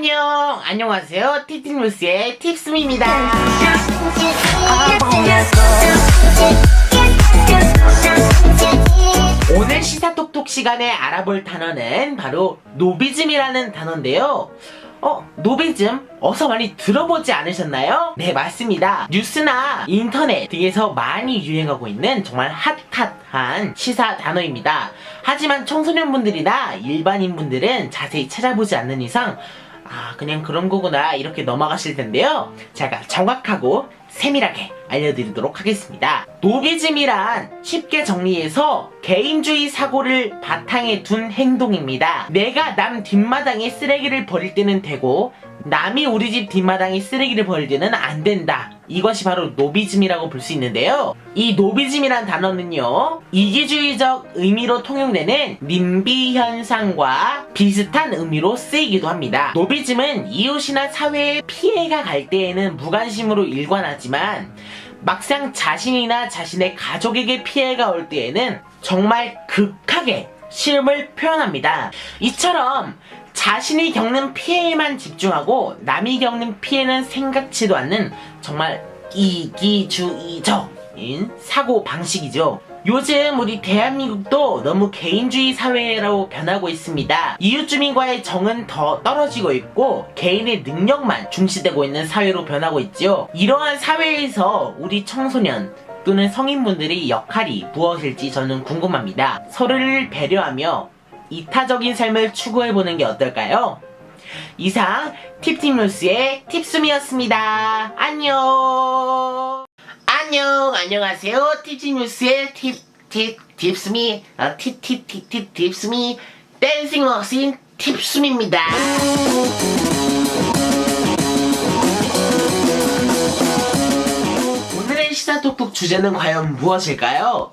안녕하세요. 티티뉴스의 팁스미입니다. 오늘 시사톡톡 시간에 알아볼 단어는 바로 노비즘이라는 단어인데요. 노비즘? 어서 많이 들어보지 않으셨나요? 네, 맞습니다. 뉴스나 인터넷 등에서 많이 유행하고 있는 정말 핫한 시사 단어입니다. 하지만 청소년분들이나 일반인분들은 자세히 찾아보지 않는 이상 그냥 그런 거구나 이렇게 넘어가실 텐데요. 제가 정확하고 세밀하게 알려드리도록 하겠습니다. 노비즘이란 쉽게 정리해서 개인주의 사고를 바탕에 둔 행동입니다. 내가 남 뒷마당에 쓰레기를 버릴 때는 되고 남이 우리 집 뒷마당에 쓰레기를 버릴 때는 안 된다. 이것이 바로 노비즘이라고 볼 수 있는데요. 이 노비즘이란 단어는요, 이기주의적 의미로 통용되는 님비 현상과 비슷한 의미로 쓰이기도 합니다. 노비즘은 이웃이나 사회에 피해가 갈 때에는 무관심으로 일관하지만 막상 자신이나 자신의 가족에게 피해가 올 때에는 정말 극하게 싫음을 표현합니다. 이처럼 자신이 겪는 피해에만 집중하고 남이 겪는 피해는 생각지도 않는 정말 이기주의적인 사고 방식이죠. 요즘 우리 대한민국도 너무 개인주의 사회로 변하고 있습니다. 이웃 주민과의 정은 더 떨어지고 있고 개인의 능력만 중시되고 있는 사회로 변하고 있죠. 이러한 사회에서 우리 청소년 또는 성인분들의 역할이 무엇일지 저는 궁금합니다. 서로를 배려하며 이타적인 삶을 추구해보는 게 어떨까요? 이상 팁팁뉴스의 팁숨이었습니다. 안녕하세요. 팁팁뉴스의 팁숨이 팁숨이 댄싱 머신 팁숨입니다. 오늘의 시사톡톡 주제는 과연 무엇일까요?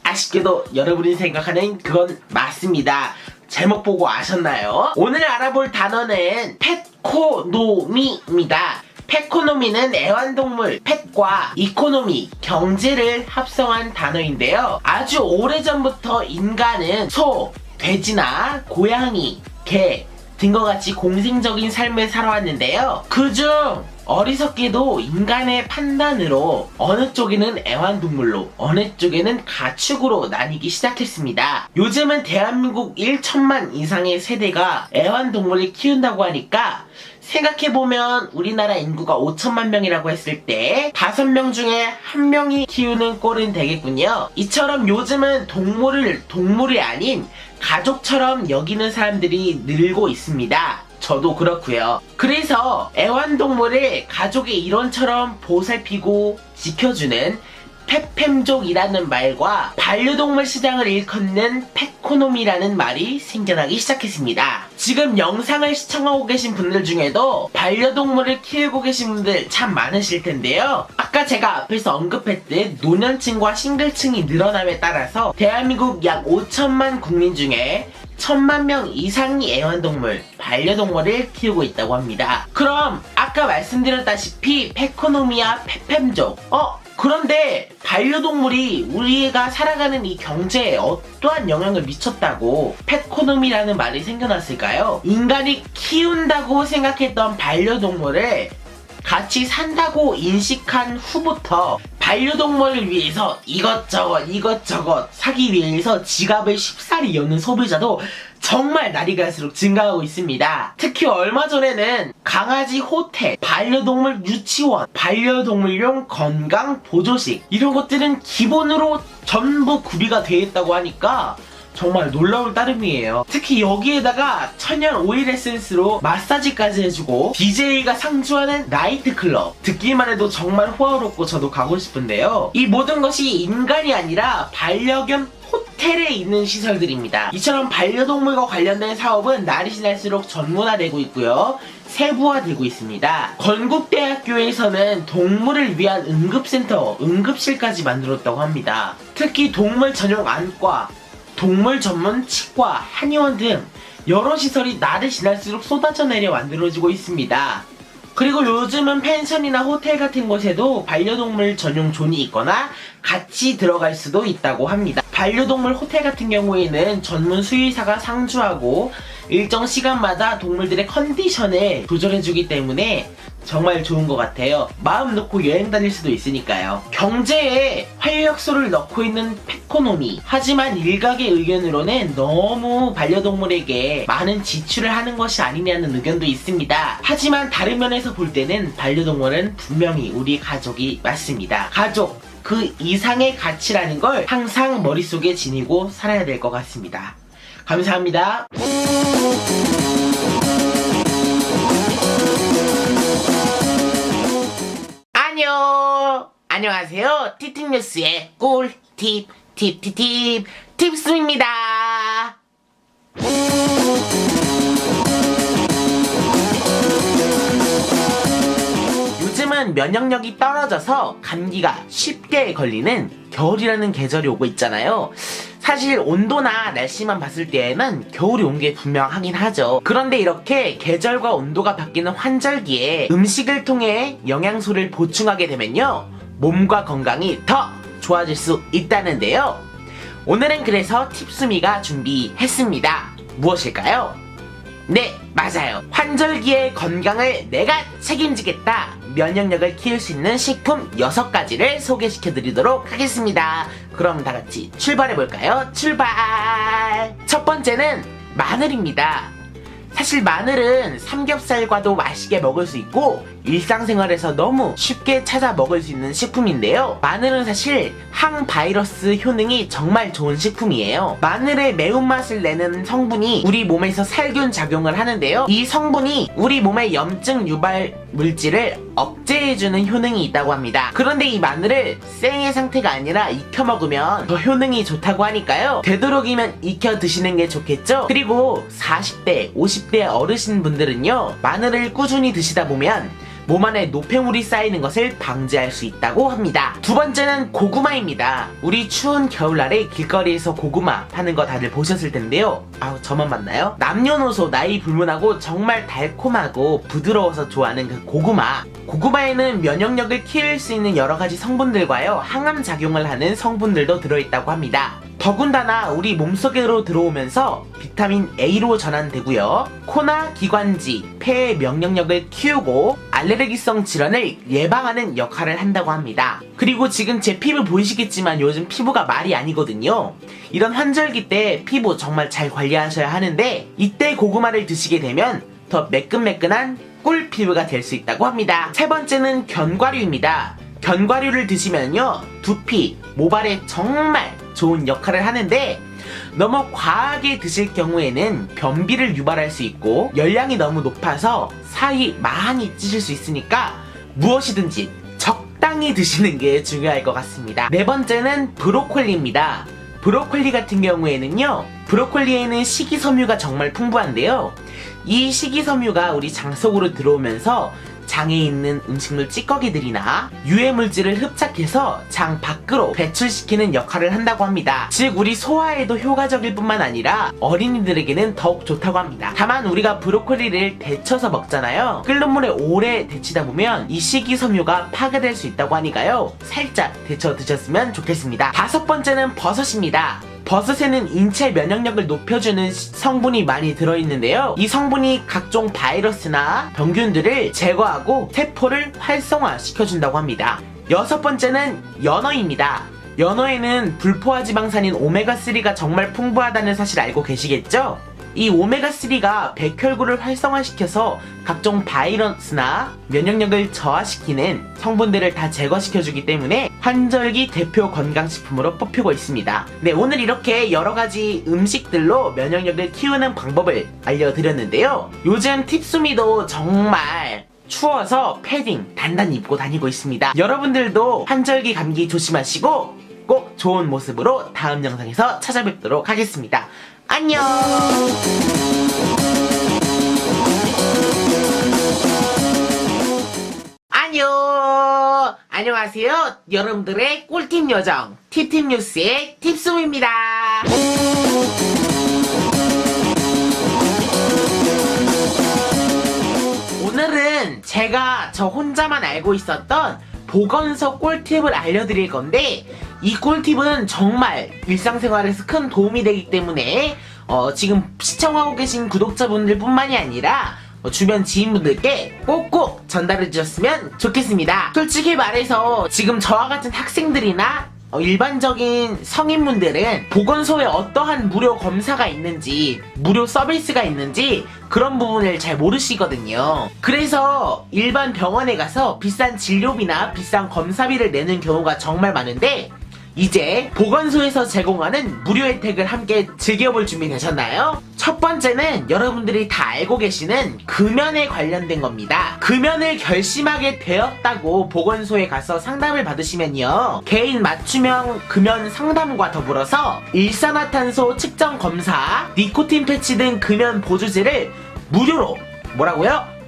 아쉽게도 여러분이 생각하는 그건 맞습니다. 제목 보고 아셨나요? 오늘 알아볼 단어는 펫코노미입니다. 펫코노미는 애완동물, 펫과 이코노미, 경제를 합성한 단어인데요. 아주 오래전부터 인간은 소, 돼지나 고양이, 개 등과 같이 공생적인 삶을 살아왔는데요. 그중 어리석게도 인간의 판단으로 어느 쪽에는 애완동물로 어느 쪽에는 가축으로 나뉘기 시작했습니다. 요즘은 대한민국 1천만 이상의 세대가 애완동물을 키운다고 하니까 생각해보면 우리나라 인구가 5천만 명이라고 했을 때 5명 중에 1명이 키우는 꼴은 되겠군요. 이처럼 요즘은 동물을 동물이 아닌 가족처럼 여기는 사람들이 늘고 있습니다. 저도 그렇고요. 그래서 애완동물을 가족의 일원처럼 보살피고 지켜주는 펫팸족이라는 말과 반려동물 시장을 일컫는 펫코노미라는 말이 생겨나기 시작했습니다. 지금 영상을 시청하고 계신 분들 중에도 반려동물을 키우고 계신 분들 참 많으실 텐데요. 아까 제가 앞에서 언급했듯 노년층과 싱글층이 늘어남에 따라서 대한민국 약 5천만 국민 중에 1,000만 명 이상이 애완동물, 반려동물을 키우고 있다고 합니다. 그럼 아까 말씀드렸다시피 펫코노미와 펫팸족 그런데 반려동물이 우리가 살아가는 이 경제에 어떠한 영향을 미쳤다고 펫코노미라는 말이 생겨났을까요? 인간이 키운다고 생각했던 반려동물을 같이 산다고 인식한 후부터 반려동물을 위해서 이것저것 사기 위해서 지갑을 쉽사리 여는 소비자도 정말 날이 갈수록 증가하고 있습니다. 특히 얼마 전에는 강아지 호텔, 반려동물 유치원, 반려동물용 건강 보조식 이런 것들은 기본으로 전부 구비가 되어 있다고 하니까 정말 놀라울 따름이에요. 특히 여기에다가 천연 오일 에센스로 마사지까지 해주고 DJ가 상주하는 나이트클럽, 듣기만 해도 정말 호화롭고 저도 가고 싶은데요. 이 모든 것이 인간이 아니라 반려견 호텔에 있는 시설들입니다. 이처럼 반려동물과 관련된 사업은 날이 지날수록 전문화되고 있고요. 세부화되고 있습니다. 건국대학교에서는 동물을 위한 응급센터, 응급실까지 만들었다고 합니다. 특히 동물 전용 안과, 동물 전문 치과, 한의원 등 여러 시설이 날이 지날수록 쏟아져 내려 만들어지고 있습니다. 그리고 요즘은 펜션이나 호텔 같은 곳에도 반려동물 전용 존이 있거나 같이 들어갈 수도 있다고 합니다. 반려동물 호텔 같은 경우에는 전문 수의사가 상주하고 일정 시간마다 동물들의 컨디션을 조절해주기 때문에 정말 좋은 것 같아요. 마음 놓고 여행 다닐 수도 있으니까요. 경제에 활력소를 넣고 있는 펫코노미. 하지만 일각의 의견으로는 너무 반려동물에게 많은 지출을 하는 것이 아니냐는 의견도 있습니다. 하지만 다른 면에서 볼 때는 반려동물은 분명히 우리 가족이 맞습니다. 가족, 그 이상의 가치라는 걸 항상 머릿속에 지니고 살아야 될 것 같습니다. 감사합니다. 안녕하세요. 팁팁뉴스의 꿀팁 팁스입니다. 요즘은 면역력이 떨어져서 감기가 쉽게 걸리는 겨울이라는 계절이 오고 있잖아요. 사실 온도나 날씨만 봤을 때에는 겨울이 온 게 분명하긴 하죠. 그런데 이렇게 계절과 온도가 바뀌는 환절기에 음식을 통해 영양소를 보충하게 되면요, 몸과 건강이 더 좋아질 수 있다는데요. 오늘은 그래서 팁수미가 준비했습니다. 무엇일까요? 네, 맞아요. 환절기의 건강을 내가 책임지겠다. 면역력을 키울 수 있는 식품 6가지를 소개시켜드리도록 하겠습니다. 그럼 다같이 출발해볼까요? 출발! 첫 번째는 마늘입니다. 사실 마늘은 삼겹살과도 맛있게 먹을 수 있고 일상생활에서 너무 쉽게 찾아 먹을 수 있는 식품인데요. 마늘은 사실 항바이러스 효능이 정말 좋은 식품이에요. 마늘의 매운맛을 내는 성분이 우리 몸에서 살균 작용을 하는데요. 이 성분이 우리 몸의 염증 유발 물질을 억제해주는 효능이 있다고 합니다. 그런데 이 마늘을 생의 상태가 아니라 익혀 먹으면 더 효능이 좋다고 하니까요, 되도록이면 익혀 드시는 게 좋겠죠? 그리고 40대, 50대 어르신분들은요, 마늘을 꾸준히 드시다 보면 몸 안에 노폐물이 쌓이는 것을 방지할 수 있다고 합니다. 두 번째는 고구마입니다. 우리 추운 겨울날에 길거리에서 고구마 파는 거 다들 보셨을 텐데요. 아우, 저만 맞나요? 남녀노소 나이 불문하고 정말 달콤하고 부드러워서 좋아하는 그 고구마. 고구마에는 면역력을 키울 수 있는 여러가지 성분들과요, 항암 작용을 하는 성분들도 들어있다고 합니다. 더군다나 우리 몸속으로 들어오면서 비타민 A로 전환되고요, 코나 기관지, 폐의 면역력을 키우고 알레르기성 질환을 예방하는 역할을 한다고 합니다. 그리고 지금 제 피부 보이시겠지만 요즘 피부가 말이 아니거든요. 이런 환절기 때 피부 정말 잘 관리하셔야 하는데, 이때 고구마를 드시게 되면 더 매끈매끈한 꿀 피부가 될 수 있다고 합니다. 세 번째는 견과류입니다. 견과류를 드시면요, 두피, 모발에 정말 좋은 역할을 하는데, 너무 과하게 드실 경우에는 변비를 유발할 수 있고 열량이 너무 높아서 살이 많이 찌실 수 있으니까 무엇이든지 적당히 드시는 게 중요할 것 같습니다. 네 번째는 브로콜리입니다. 브로콜리 같은 경우에는요, 브로콜리에는 식이섬유가 정말 풍부한데요, 이 식이섬유가 우리 장 속으로 들어오면서 장에 있는 음식물 찌꺼기들이나 유해물질을 흡착해서 장 밖으로 배출시키는 역할을 한다고 합니다. 즉 우리 소화에도 효과적일 뿐만 아니라 어린이들에게는 더욱 좋다고 합니다. 다만 우리가 브로콜리를 데쳐서 먹잖아요. 끓는 물에 오래 데치다 보면 이 식이섬유가 파괴될 수 있다고 하니까요, 살짝 데쳐 드셨으면 좋겠습니다. 다섯 번째는 버섯입니다. 버섯에는 인체 면역력을 높여주는 성분이 많이 들어있는데요, 이 성분이 각종 바이러스나 병균들을 제거하고 세포를 활성화시켜준다고 합니다. 여섯 번째는 연어입니다. 연어에는 불포화지방산인 오메가3가 정말 풍부하다는 사실 알고 계시겠죠? 이 오메가3가 백혈구를 활성화시켜서 각종 바이러스나 면역력을 저하시키는 성분들을 다 제거시켜주기 때문에 환절기 대표 건강식품으로 뽑히고 있습니다. 네, 오늘 이렇게 여러가지 음식들로 면역력을 키우는 방법을 알려드렸는데요, 요즘 팁수미도 정말 추워서 패딩 단단히 입고 다니고 있습니다. 여러분들도 환절기 감기 조심하시고 꼭 좋은 모습으로 다음 영상에서 찾아뵙도록 하겠습니다. 안녕. 안녕하세요. 여러분들의 꿀팁 요정 팁팁뉴스의 팁숨입니다. 오늘은 오늘은 제가 저 혼자만 알고 있었던 보건소 꿀팁을 알려드릴 건데, 이 꿀팁은 정말 일상생활에서 큰 도움이 되기 때문에 지금 시청하고 계신 구독자분들 뿐만이 아니라 주변 지인분들께 꼭꼭 전달해 주셨으면 좋겠습니다. 솔직히 말해서 지금 저와 같은 학생들이나 일반적인 성인분들은 보건소에 어떠한 무료 검사가 있는지, 무료 서비스가 있는지 그런 부분을 잘 모르시거든요. 그래서 일반 병원에 가서 비싼 진료비나 비싼 검사비를 내는 경우가 정말 많은데, 이제 보건소에서 제공하는 무료 혜택을 함께 즐겨볼 준비 되셨나요? 첫 번째는 여러분들이 다 알고 계시는 금연에 관련된 겁니다. 금연을 결심하게 되었다고 보건소에 가서 상담을 받으시면요, 개인 맞춤형 금연 상담과 더불어서 일산화탄소 측정 검사, 니코틴 패치 등 금연 보조제를 무료로,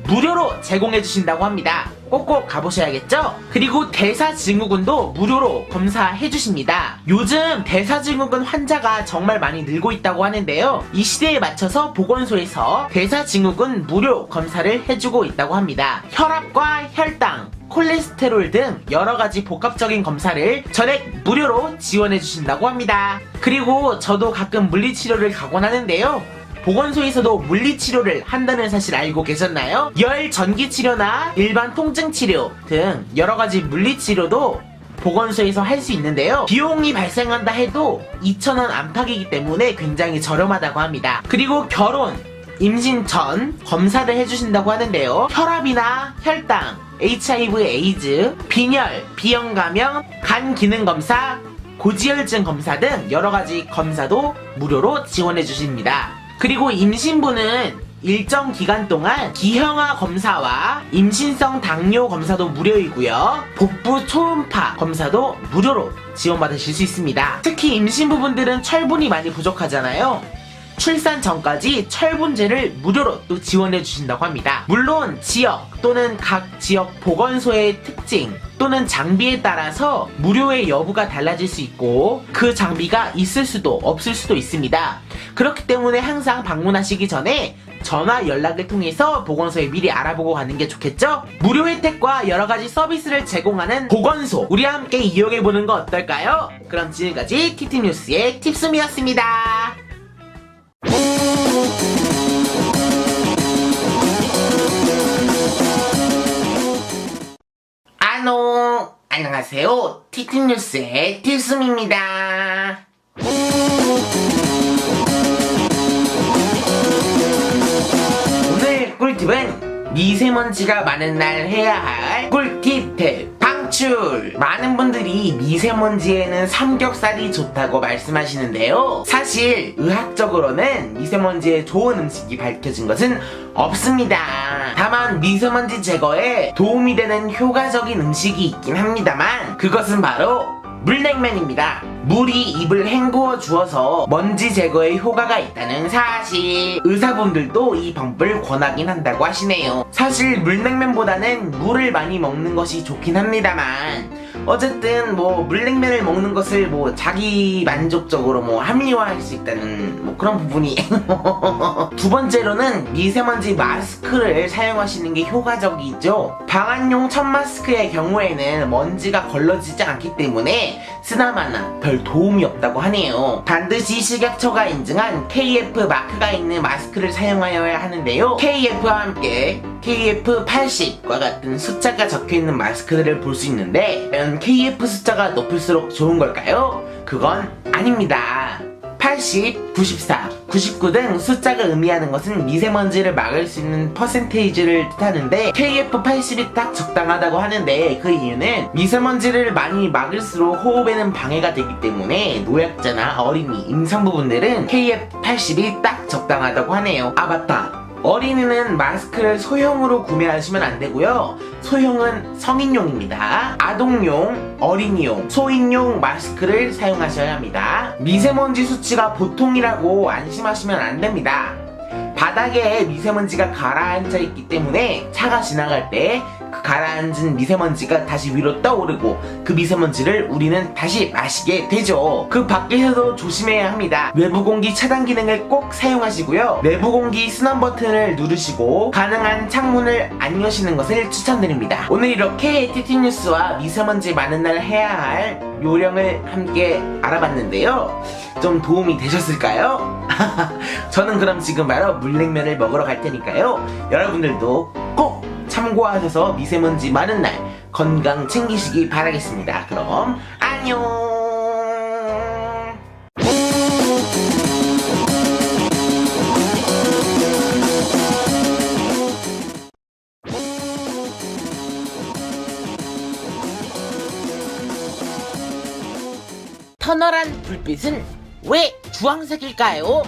무료로 제공해주신다고 합니다. 꼭꼭 가보셔야겠죠? 그리고 대사증후군도 무료로 검사해주십니다. 요즘 대사증후군 환자가 정말 많이 늘고 있다고 하는데요, 이 시대에 맞춰서 보건소에서 대사증후군 무료 검사를 해주고 있다고 합니다. 혈압과 혈당, 콜레스테롤 등 여러가지 복합적인 검사를 전액 무료로 지원해주신다고 합니다. 그리고 저도 가끔 물리치료를 가곤 하는데요, 보건소에서도 물리치료를 한다는 사실 알고 계셨나요? 열 전기치료나 일반 통증치료 등 여러가지 물리치료도 보건소에서 할 수 있는데요, 비용이 발생한다 해도 2,000원 안팎이기 때문에 굉장히 저렴하다고 합니다. 그리고 결혼, 임신 전 검사를 해주신다고 하는데요, 혈압이나 혈당, HIV, 에이즈, 빈혈, 비형감염, 간 기능 검사, 고지혈증 검사 등 여러가지 검사도 무료로 지원해 주십니다. 그리고 임신부는 일정 기간 동안 기형아 검사와 임신성 당뇨 검사도 무료이고요, 복부 초음파 검사도 무료로 지원받으실 수 있습니다. 특히 임신부분들은 철분이 많이 부족하잖아요. 출산 전까지 철분제를 무료로 또 지원해 주신다고 합니다. 물론 지역 또는 각 지역 보건소의 특징 또는 장비에 따라서 무료의 여부가 달라질 수 있고, 그 장비가 있을 수도 없을 수도 있습니다. 그렇기 때문에 항상 방문하시기 전에 전화 연락을 통해서 보건소에 미리 알아보고 가는 게 좋겠죠? 무료 혜택과 여러가지 서비스를 제공하는 보건소, 우리 함께 이용해보는 거 어떨까요? 그럼 지금까지 TT뉴스의 팁숨이었습니다. 안녕하세요. TT뉴스의 팁숨입니다. 오늘 꿀팁은 미세먼지가 많은 날 해야 할 꿀팁 팁 방출! 많은 분들이 미세먼지에는 삼겹살이 좋다고 말씀하시는데요, 사실 의학적으로는 미세먼지에 좋은 음식이 밝혀진 것은 없습니다. 다만 미세먼지 제거에 도움이 되는 효과적인 음식이 있긴 합니다만, 그것은 바로 물냉면입니다. 물이 입을 헹구어 주어서 먼지 제거에 효과가 있다는 사실, 의사분들도 이 방법을 권하긴 한다고 하시네요. 사실 물냉면보다는 물을 많이 먹는 것이 좋긴 합니다만, 어쨌든 물냉면을 먹는 것을 자기 만족적으로 합리화할 수 있다는 그런 부분이 두 번째로는 미세먼지 마스크를 사용하시는 게 효과적이죠. 방한용 천 마스크의 경우에는 먼지가 걸러지지 않기 때문에 쓰나마나 별 도움이 없다고 하네요. 반드시 식약처가 인증한 KF 마크가 있는 마스크를 사용하여야 하는데요, KF와 함께 KF80과 같은 숫자가 적혀있는 마스크들을 볼 수 있는데, 과연 KF 숫자가 높을수록 좋은 걸까요? 그건 아닙니다. 80, 94, 99 등 숫자가 의미하는 것은 미세먼지를 막을 수 있는 퍼센테이지를 뜻하는데, KF80이 딱 적당하다고 하는데, 그 이유는 미세먼지를 많이 막을수록 호흡에는 방해가 되기 때문에 노약자나 어린이, 임산부분들은 KF80이 딱 적당하다고 하네요. 아 맞다, 어린이는 마스크를 소형으로 구매하시면 안 되고요, 소형은 성인용입니다. 아동용, 어린이용, 소인용 마스크를 사용하셔야 합니다. 미세먼지 수치가 보통이라고 안심하시면 안 됩니다. 바닥에 미세먼지가 가라앉아 있기 때문에 차가 지나갈 때 그 가라앉은 미세먼지가 다시 위로 떠오르고 그 미세먼지를 우리는 다시 마시게 되죠. 그 밖에서도 조심해야 합니다. 외부 공기 차단 기능을 꼭 사용하시고요. 내부 공기 순환 버튼을 누르시고 가능한 창문을 안 여시는 것을 추천드립니다. 오늘 이렇게 티티뉴스와 미세먼지 많은 날 해야 할 요령을 함께 알아봤는데요. 좀 도움이 되셨을까요? 저는 그럼 지금 바로 물냉면을 먹으러 갈 테니까요. 여러분들도 꼭 참고하셔서 미세먼지 많은 날 건강 챙기시기 바라겠습니다. 그럼 안녕. 터널한 불빛은 왜 주황색일까요?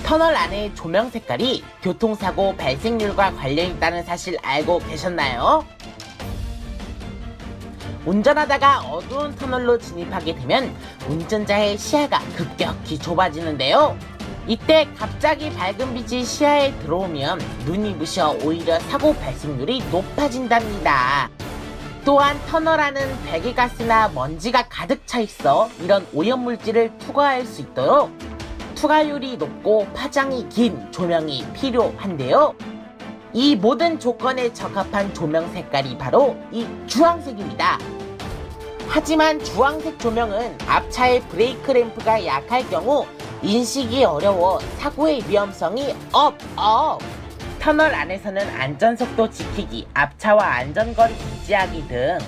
터널 안의 조명 색깔이 교통사고 발생률과 관련 있다는 사실 알고 계셨나요? 운전하다가 어두운 터널로 진입하게 되면 운전자의 시야가 급격히 좁아지는데요. 이때 갑자기 밝은 빛이 시야에 들어오면 눈이 부셔 오히려 사고 발생률이 높아진답니다. 또한 터널 안은 배기가스나 먼지가 가득 차 있어 이런 오염물질을 투과할 수 있도록 투과율이 높고 파장이 긴 조명이 필요한데요. 이 모든 조건에 적합한 조명 색깔이 바로 이 주황색입니다. 하지만 주황색 조명은 앞차의 브레이크 램프가 약할 경우 인식이 어려워 사고의 위험성이 업! 터널 안에서는 안전속도 지키기, 앞차와 안전거리 유지하기 등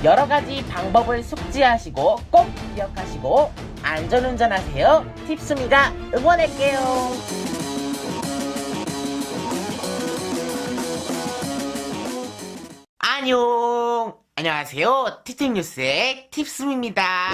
여러가지 방법을 숙지하시고 꼭 기억하시고 안전운전하세요. 팁스미가 응원할게요. 안녕하세요. 티팅뉴스의 팁스미입니다.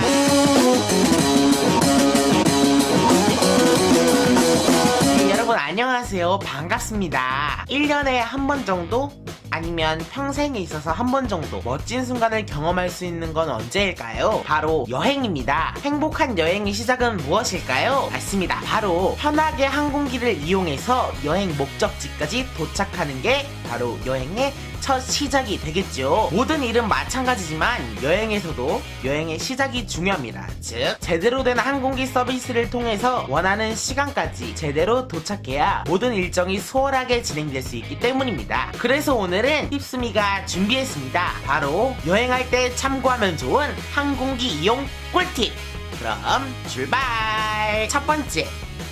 여러분 안녕하세요. 반갑습니다. 1년에 한 번 정도? 아니면 평생에 있어서 한 번 정도 멋진 순간을 경험할 수 있는 건 언제일까요? 바로 여행입니다. 행복한 여행의 시작은 무엇일까요? 맞습니다. 바로 편하게 항공기를 이용해서 여행 목적지까지 도착하는 게 바로 여행의 첫 시작이 되겠죠. 모든 일은 마찬가지지만 여행에서도 여행의 시작이 중요합니다. 즉 제대로 된 항공기 서비스를 통해서 원하는 시간까지 제대로 도착해야 모든 일정이 수월하게 진행될 수 있기 때문입니다. 그래서 오늘은 팁스미가 준비했습니다. 바로 여행할 때 참고하면 좋은 항공기 이용 꿀팁. 그럼 출발! 첫 번째,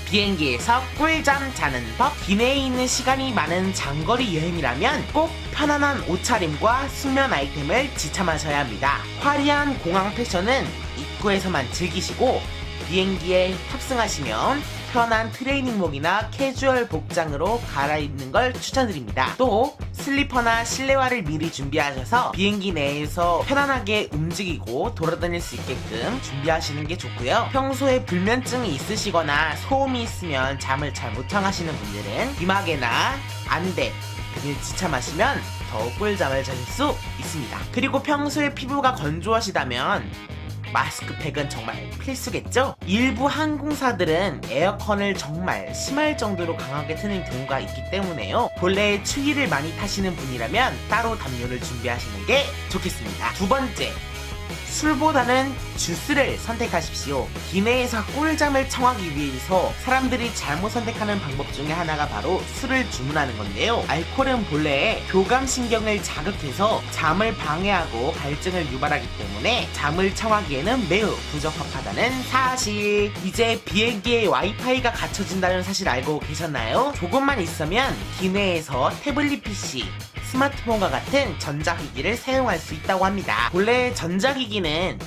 비행기에서 꿀잠 자는 법. 기내에 있는 시간이 많은 장거리 여행이라면 꼭 편안한 옷차림과 수면 아이템을 지참하셔야 합니다. 화려한 공항 패션은 입구에서만 즐기시고 비행기에 탑승하시면 편한 트레이닝복이나 캐주얼 복장으로 갈아입는 걸 추천드립니다. 또 슬리퍼나 실내화를 미리 준비하셔서 비행기 내에서 편안하게 움직이고 돌아다닐 수 있게끔 준비하시는 게 좋고요. 평소에 불면증이 있으시거나 소음이 있으면 잠을 잘 못 청하시는 분들은 귀마개나 안대 등을 지참하시면 더욱 꿀잠을 자실 수 있습니다. 그리고 평소에 피부가 건조하시다면 마스크팩은 정말 필수겠죠? 일부 항공사들은 에어컨을 정말 심할 정도로 강하게 트는 경우가 있기 때문에요. 본래 추위를 많이 타시는 분이라면 따로 담요를 준비하시는 게 좋겠습니다. 두 번째, 술보다는 주스를 선택하십시오. 기내에서 꿀잠을 청하기 위해서 사람들이 잘못 선택하는 방법 중에 하나가 바로 술을 주문하는 건데요. 알코올은 본래 교감신경을 자극해서 잠을 방해하고 갈증을 유발하기 때문에 잠을 청하기에는 매우 부적합하다는 사실. 이제 비행기에 와이파이가 갖춰진다는 사실 알고 계셨나요? 조금만 있으면 기내에서 태블릿 PC, 스마트폰과 같은 전자기기를 사용할 수 있다고 합니다. 본래 전자기기는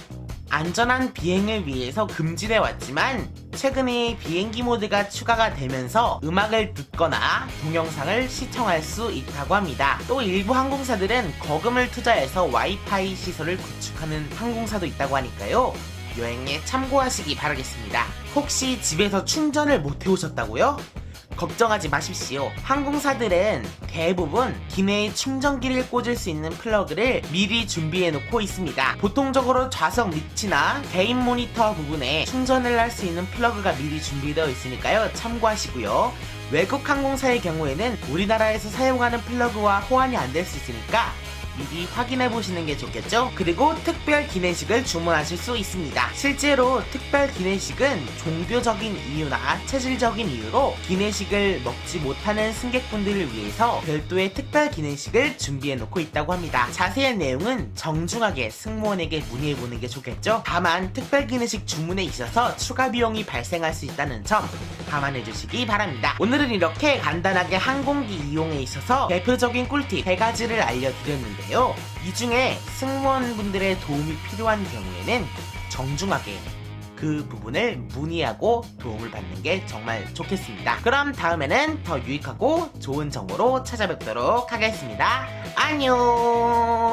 안전한 비행을 위해서 금지되어 왔지만 최근에 비행기 모드가 추가가 되면서 음악을 듣거나 동영상을 시청할 수 있다고 합니다. 또 일부 항공사들은 거금을 투자해서 와이파이 시설을 구축하는 항공사도 있다고 하니까요. 여행에 참고하시기 바라겠습니다. 혹시 집에서 충전을 못 해오셨다고요? 걱정하지 마십시오. 항공사들은 대부분 기내에 충전기를 꽂을 수 있는 플러그를 미리 준비해 놓고 있습니다. 보통적으로 좌석 밑이나 개인 모니터 부분에 충전을 할 수 있는 플러그가 미리 준비되어 있으니까요. 참고하시고요. 외국 항공사의 경우에는 우리나라에서 사용하는 플러그와 호환이 안 될 수 있으니까 미리 확인해 보시는 게 좋겠죠? 그리고 특별 기내식을 주문하실 수 있습니다. 실제로 특별 기내식은 종교적인 이유나 체질적인 이유로 기내식을 먹지 못하는 승객분들을 위해서 별도의 특별 기내식을 준비해 놓고 있다고 합니다. 자세한 내용은 정중하게 승무원에게 문의해 보는 게 좋겠죠? 다만 특별 기내식 주문에 있어서 추가 비용이 발생할 수 있다는 점 감안해 주시기 바랍니다. 오늘은 이렇게 간단하게 항공기 이용에 있어서 대표적인 꿀팁 3가지를 알려드렸는데 이 중에 승무원분들의 도움이 필요한 경우에는 정중하게 그 부분을 문의하고 도움을 받는 게 정말 좋겠습니다. 그럼 다음에는 더 유익하고 좋은 정보로 찾아뵙도록 하겠습니다. 안녕.